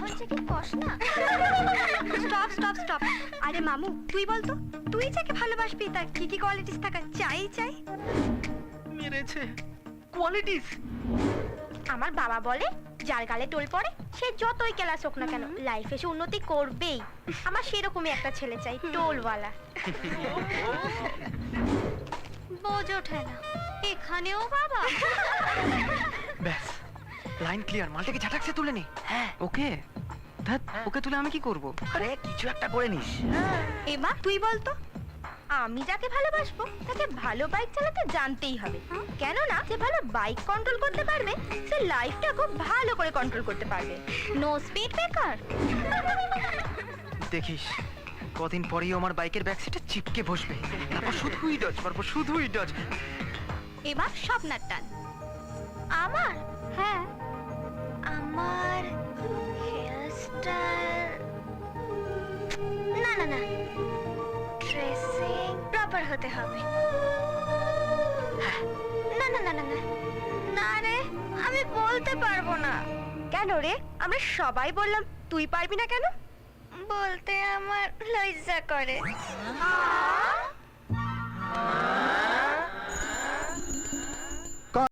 হচ্ছে কি কস না। Stop stop stop. আরে মামু তুই বলতো, তুই যাকে ভালোবাসবি তার কি কি কোয়ালিটিস থাকা চাই চাই? মেরেছে কোয়ালিটিস। আমার বাবা বলে যার গালে টোল পড়ে সে যতই ক্লাস হোক না কেন লাইফে সে উন্নতি করবেই। আমার সেরকমই একটা ছেলে চাই, টোলওয়ালা। বোঝ ওঠে না এখানেও বাবা। ব্যাস লাইন ক্লিয়ার, মালটাকে ঝাটাকসে তুলে নি। হ্যাঁ ওকে ধ্যাৎ, ওকে তুলে আমি কি করব? আরে কিছু একটা করে নিস। এমা তুই বলতো, আমি যাকে ভালোবাসবো তাকে ভালো বাইক চালাতে জানতেই হবে। কেন না, যে ভালো বাইক কন্ট্রোল করতে পারবে সে লাইফটা খুব ভালো করে কন্ট্রোল করতে পারবে। No speed breaker. দেখিস কদিন পরেই আমার বাইকের ব্যাক সিটে চিপকে বসবে, তারপর শুধুই ডজ মারবো, শুধুই ডজ। এবার স্বপ্নার টান। আমার? হ্যাঁ আমার হেয়ারস্টাইল, না না না, ড্রেসিং প্রপার হতে হবে। না না না না না না রে, আমি বলতে পারবো না। কেন রে, আমরা সবাই বললাম, তুই পারবি না কেন? বলতে আমার লজ্জা করে।